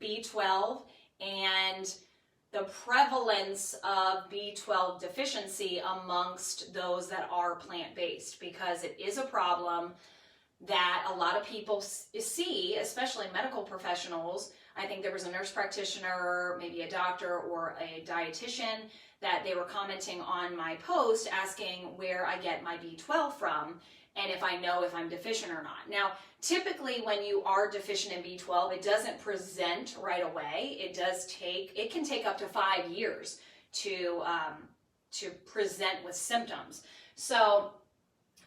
B12 and the prevalence of B12 deficiency amongst those that are plant-based, because it is a problem that a lot of people see, especially medical professionals. I think there was a nurse practitioner, maybe a doctor or a dietitian, that they were commenting on my post asking where I get my B12 from and if I know if I'm deficient or not. Now, typically when you are deficient in B12, it doesn't present right away. It can take up to 5 years to present with symptoms. So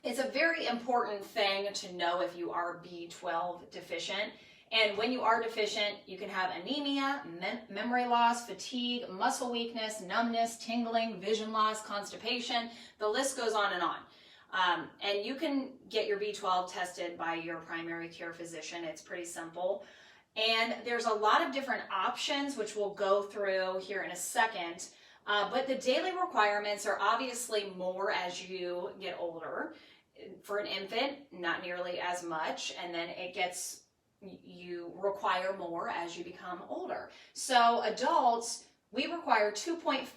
it's a very important thing to know if you are B12 deficient. And when you are deficient, you can have anemia, memory loss, fatigue, muscle weakness, numbness, tingling, vision loss, constipation. The list goes on and on. And you can get your B12 tested by your primary care physician. It's pretty simple. And there's a lot of different options, which we'll go through here in a second. But the daily requirements are obviously more as you get older. For an infant, not nearly as much. And then you require more as you become older. So adults, we require 2.4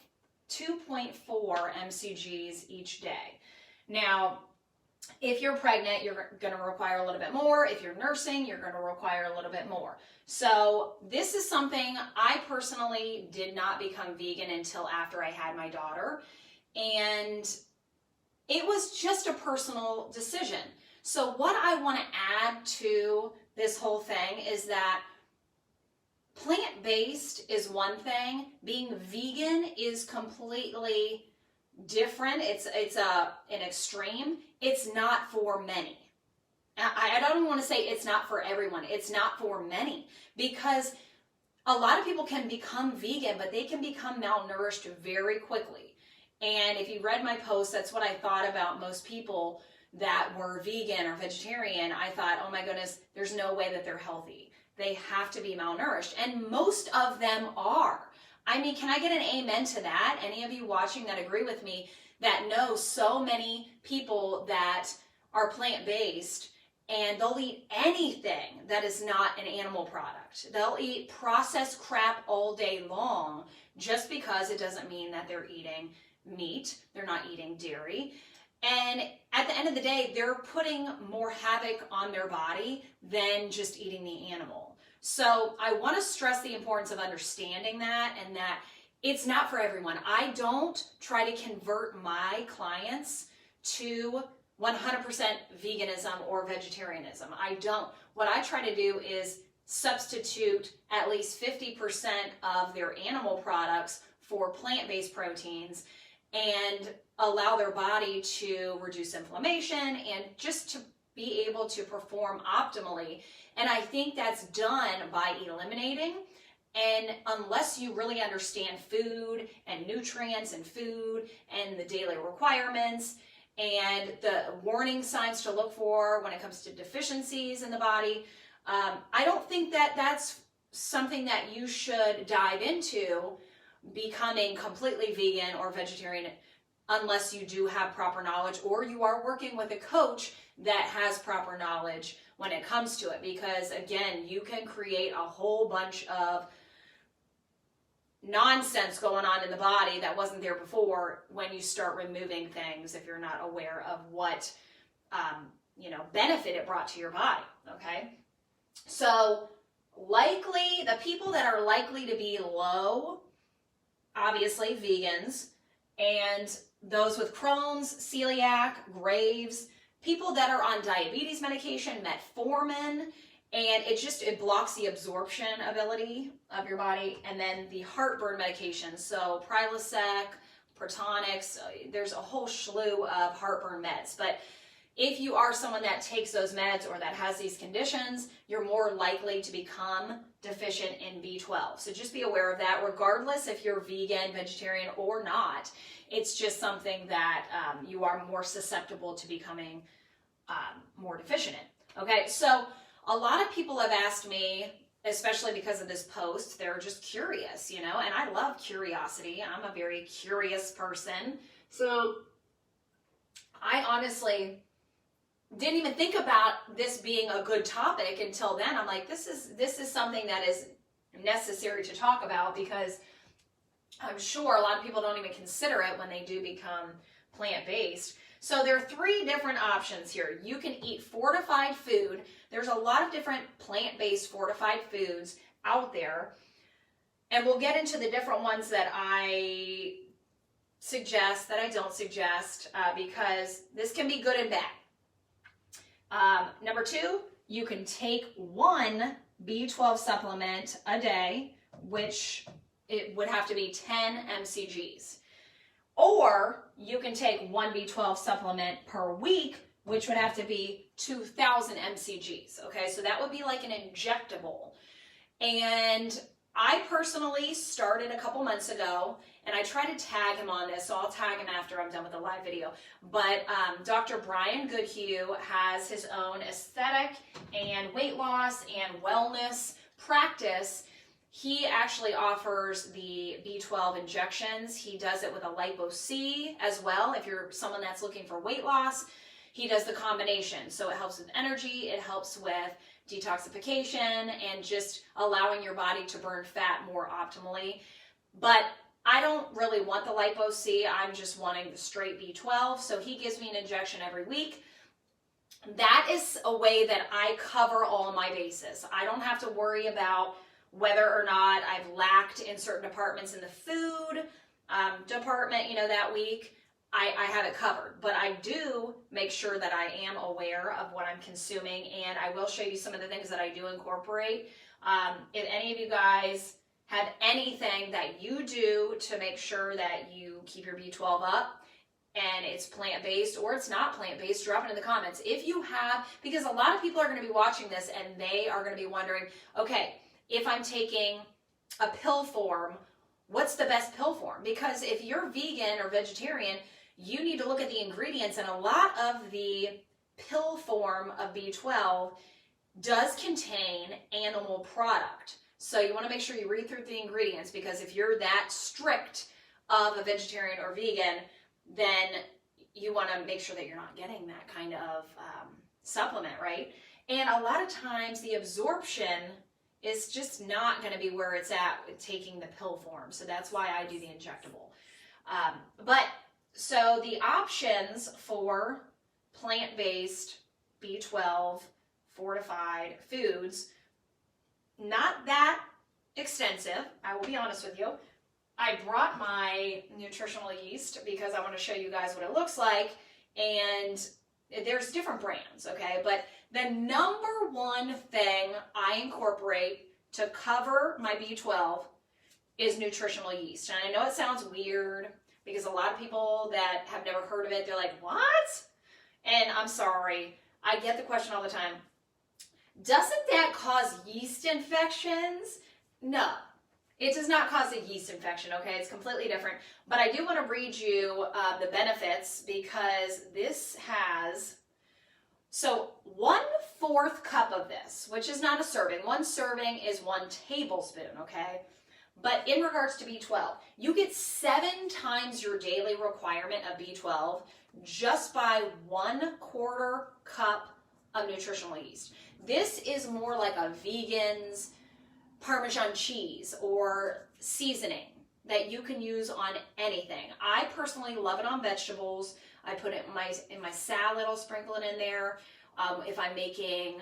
mcgs each day. Now, if you're pregnant, you're going to require a little bit more. If you're nursing, you're going to require a little bit more. So this is something I personally did not become vegan until after I had my daughter. And it was just a personal decision. So what I want to add to this whole thing is that plant-based is one thing. Being vegan is completely different. It's an extreme. It's not for many. I don't even want to say it's not for everyone. It's not for many, because a lot of people can become vegan, but they can become malnourished very quickly. And if you read my post, that's what I thought about most people that were vegan or vegetarian. I thought, oh my goodness, there's no way that they're healthy. They have to be malnourished. And most of them are. I mean, can I get an amen to that? Any of you watching that agree with me that know so many people that are plant-based and they'll eat anything that is not an animal product. They'll eat processed crap all day long just because it doesn't mean that they're eating meat. They're not eating dairy. And at the end of the day, they're putting more havoc on their body than just eating the animal. So I want to stress the importance of understanding that, and that it's not for everyone. I don't try to convert my clients to 100% veganism or vegetarianism. I don't. What I try to do is substitute at least 50% of their animal products for plant-based proteins and allow their body to reduce inflammation and just to be able to perform optimally. And I think that's done by eliminating. And unless you really understand food and nutrients and food and the daily requirements and the warning signs to look for when it comes to deficiencies in the body, I don't think that that's something that you should dive into, becoming completely vegan or vegetarian, unless you do have proper knowledge or you are working with a coach that has proper knowledge when it comes to it. Because again, you can create a whole bunch of nonsense going on in the body that wasn't there before when you start removing things if you're not aware of what benefit it brought to your body. Okay, so likely the people that are likely to be low, obviously vegans, and those with Crohn's, celiac, Graves, people that are on diabetes medication, metformin, and it blocks the absorption ability of your body. And then the heartburn medications, so Prilosec, Protonix, there's a whole slew of heartburn meds. But if you are someone that takes those meds or that has these conditions, you're more likely to become deficient in B12. So just be aware of that, regardless if you're vegan, vegetarian, or not. It's just something that you are more susceptible to becoming more deficient in. Okay, so a lot of people have asked me, especially because of this post, they're just curious, and I love curiosity. I'm a very curious person. So I honestly didn't even think about this being a good topic until then. I'm like, this is something that is necessary to talk about because I'm sure a lot of people don't even consider it when they do become plant-based. So there are 3 different options here. You can eat fortified food. There's a lot of different plant-based fortified foods out there. And we'll get into the different ones that I suggest, that I don't suggest, because this can be good and bad. Number 2, you can take 1 B12 supplement a day, which it would have to be 10 mcgs. Or you can take 1 B12 supplement per week, which would have to be 2,000 mcgs. Okay, so that would be like an injectable. And I personally started a couple months ago, and I try to tag him on this, so I'll tag him after I'm done with the live video. But Dr. Brian Goodhue has his own aesthetic and weight loss and wellness practice. He actually offers the B12 injections. He does it with a Lipo-C as well. If you're someone that's looking for weight loss, he does the combination. So it helps with energy, it helps with detoxification, and just allowing your body to burn fat more optimally. But I don't really want the Lipo-C. I'm just wanting the straight B12. So he gives me an injection every week. That is a way that I cover all my bases. I don't have to worry about whether or not I've lacked in certain departments in the food department, that week. I have it covered, but I do make sure that I am aware of what I'm consuming, and I will show you some of the things that I do incorporate. If any of you guys have anything that you do to make sure that you keep your B12 up, and it's plant-based or it's not plant-based, drop it in the comments. If you have, because a lot of people are going to be watching this and they are going to be wondering, okay, if I'm taking a pill form, what's the best pill form? Because if you're vegan or vegetarian, you need to look at the ingredients, and a lot of the pill form of B12 does contain animal product. So you want to make sure you read through the ingredients, because if you're that strict of a vegetarian or vegan, then you want to make sure that you're not getting that kind of supplement, right? And a lot of times the absorption is just not going to be where it's at with taking the pill form. So that's why I do the injectable. So the options for plant-based B12 fortified foods, not that extensive, I will be honest with you. I brought my nutritional yeast because I want to show you guys what it looks like, and there's different brands, okay? But the number one thing I incorporate to cover my B12 is nutritional yeast. And I know it sounds weird because a lot of people that have never heard of it, they're like, what? And I'm sorry, I get the question all the time. Doesn't that cause yeast infections? No, it does not cause a yeast infection, okay? It's completely different. But I do want to read you the benefits, because this has, so 1/4 cup of this, which is not a serving. 1 serving is 1 tablespoon, okay? But in regards to B12, you get 7 times your daily requirement of B12 just by 1/4 cup of nutritional yeast. This is more like a vegan's Parmesan cheese or seasoning that you can use on anything. I personally love it on vegetables. I put it in my salad, I'll sprinkle it in there. If I'm making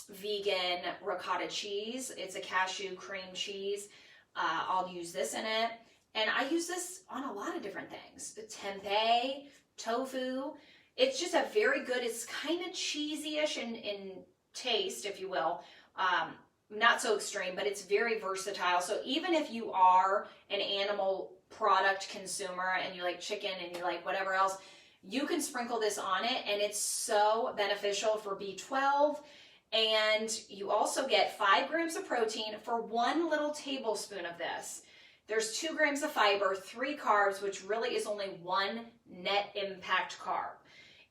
vegan ricotta cheese, it's a cashew cream cheese, I'll use this in it. And I use this on a lot of different things. The tempeh, tofu. It's just a very good, it's kind of cheesy-ish in taste, if you will. Not so extreme, but it's very versatile. So even if you are an animal product consumer and you like chicken and you like whatever else, you can sprinkle this on it, and it's so beneficial for B12. And you also get 5 grams of protein for 1 little tablespoon of this. There's 2 grams of fiber, 3 carbs, which really is only 1 net impact carb.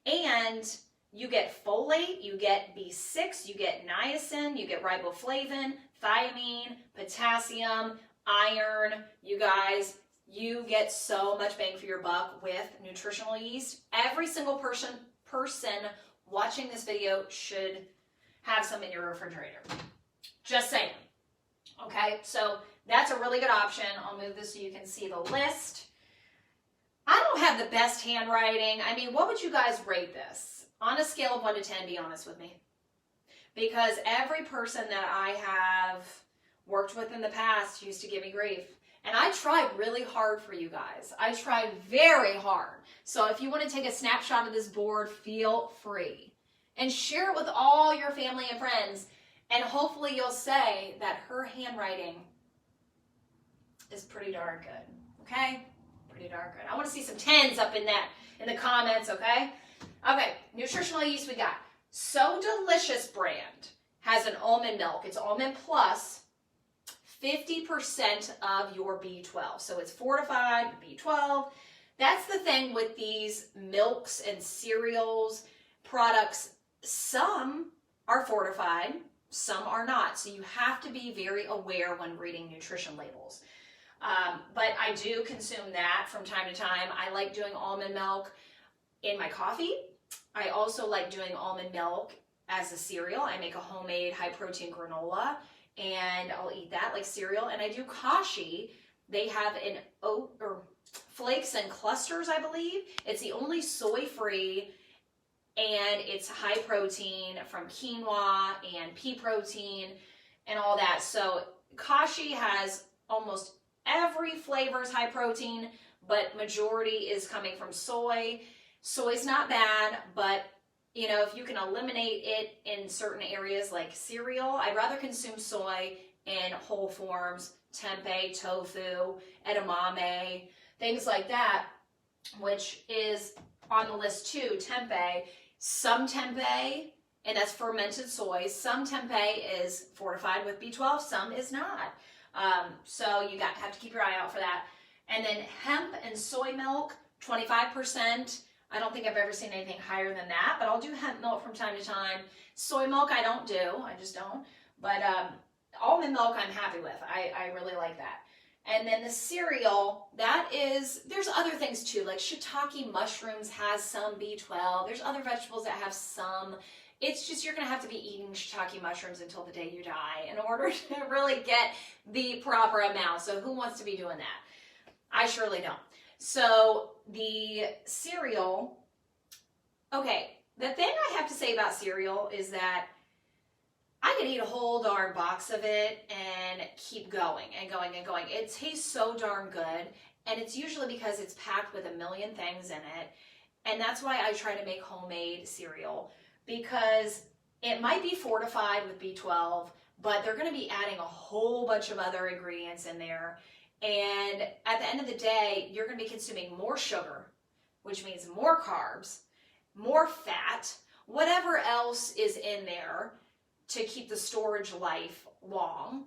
And you get folate, you get B6, you get niacin, you get riboflavin, thiamine, potassium, iron. You guys, you get so much bang for your buck with nutritional yeast. Every single person watching this video should have some in your refrigerator. Just saying. Okay, so that's a really good option. I'll move this so you can see the list. I don't have the best handwriting. I mean, what would you guys rate this? On a scale of 1 to 10, be honest with me. Because every person that I have worked with in the past used to give me grief. And I tried really hard for you guys. I tried very hard. So if you want to take a snapshot of this board, feel free. And share it with all your family and friends. And hopefully you'll say that her handwriting is pretty darn good. Okay? Pretty darn good. I want to see some 10s up in the comments, okay? Okay, nutritional yeast we got. So Delicious brand has an almond milk. It's almond plus 50% of your B12. So it's fortified B12. That's the thing with these milks and cereals products. Some are fortified, some are not. So you have to be very aware when reading nutrition labels. But I do consume that from time to time. I like doing almond milk in my coffee. I also like doing almond milk as a cereal. I make a homemade high protein granola and I'll eat that like cereal. And I do kashi. They have an oat or flakes and clusters, I believe. It's the only soy-free and it's high protein from quinoa and pea protein and all that. So kashi has almost every flavor is high protein, but majority is coming from soy. Soy's not bad, but you know, if you can eliminate it in certain areas like cereal, I'd rather consume soy in whole forms, tempeh, tofu, edamame, things like that, which is on the list too, tempeh. Some tempeh, and that's fermented soy, some tempeh is fortified with B12, some is not. So you have to keep your eye out for that. And then hemp and soy milk, 25%. I don't think I've ever seen anything higher than that, but I'll do hemp milk from time to time. Soy milk I don't do, I just don't. But almond milk I'm happy with. I really like that. And then the cereal, there's other things too, like shiitake mushrooms has some B12. There's other vegetables that have some. It's just you're going to have to be eating shiitake mushrooms until the day you die in order to really get the proper amount. So who wants to be doing that? I surely don't. So the cereal, okay, the thing I have to say about cereal is that I could eat a whole darn box of it and keep going and going and going. It tastes so darn good, and it's usually because it's packed with a million things in it, and that's why I try to make homemade cereal, because it might be fortified with B12, but they're going to be adding a whole bunch of other ingredients in there. And at the end of the day, you're going to be consuming more sugar, which means more carbs, more fat, whatever else is in there to keep the storage life long.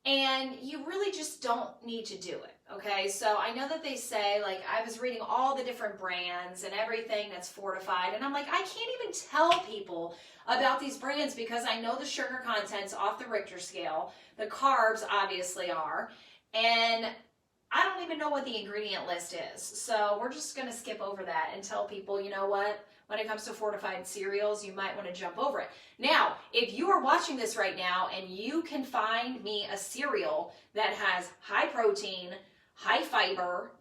And you really just don't need to do it, okay? So I know that they say, like, I was reading all the different brands and everything that's fortified, and I'm like, I can't even tell people about these brands because I know the sugar content's off the Richter scale. The carbs obviously are. And I don't even know what the ingredient list is. So we're just going to skip over that and tell people, you know what? When it comes to fortified cereals, you might want to jump over it. Now, if you are watching this right now and you can find me a cereal that has high protein, high fiber,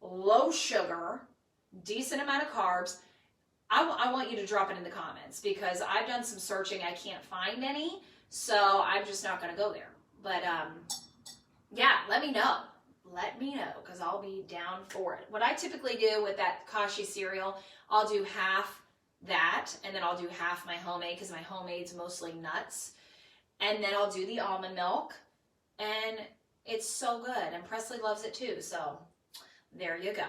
low sugar, decent amount of carbs, I want you to drop it in the comments because I've done some searching. I can't find any, so I'm just not going to go there. But yeah, let me know. Let me know because I'll be down for it. What I typically do with that kashi cereal, I'll do half that and then I'll do half my homemade because my homemade's mostly nuts. And then I'll do the almond milk and it's so good. And Presley loves it too. So there you go.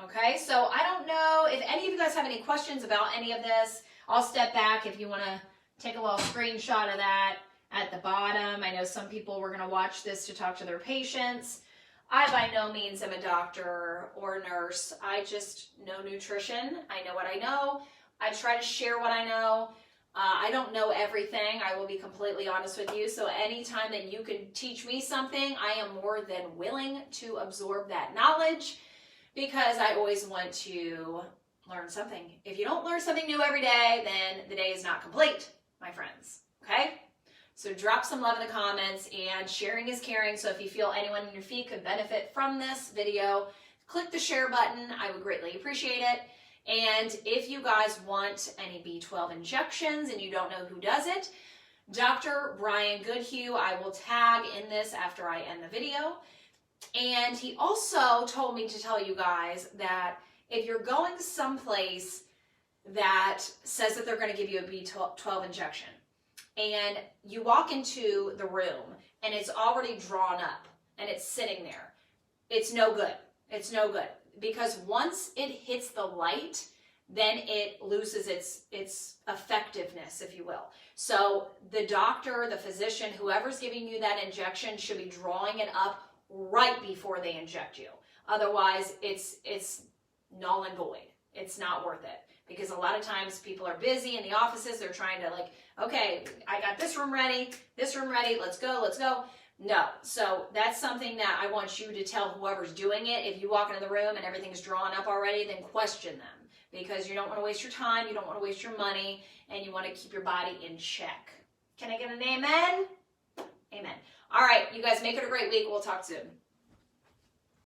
Okay, so I don't know if any of you guys have any questions about any of this. I'll step back if you want to take a little screenshot of that at the bottom. I know some people were going to watch this to talk to their patients. I by no means am a doctor or a nurse. I just know nutrition. I know what I know. I try to share what I know. I don't know everything. I will be completely honest with you. So anytime that you can teach me something, I am more than willing to absorb that knowledge because I always want to learn something. If you don't learn something new every day, then the day is not complete, my friends. Okay? So drop some love in the comments, and sharing is caring. So if you feel anyone in your feed could benefit from this video, click the share button. I would greatly appreciate it. And if you guys want any B12 injections and you don't know who does it, Dr. Brian Goodhue, I will tag in this after I end the video. And he also told me to tell you guys that if you're going someplace that says that they're going to give you a B12 injection, and you walk into the room and it's already drawn up and it's sitting there, it's no good. It's no good, because once it hits the light, then it loses its effectiveness, if you will. So the doctor, the physician, whoever's giving you that injection should be drawing it up right before they inject you. Otherwise, it's null and void. It's not worth it, because a lot of times people are busy in the offices. They're trying to, like, okay, I got this room ready, let's go. No. So that's something that I want you to tell whoever's doing it. If you walk into the room and everything's drawn up already, then question them, because you don't want to waste your time, you don't want to waste your money, and you want to keep your body in check. Can I get an amen? Amen. All right, you guys, make it a great week. We'll talk soon.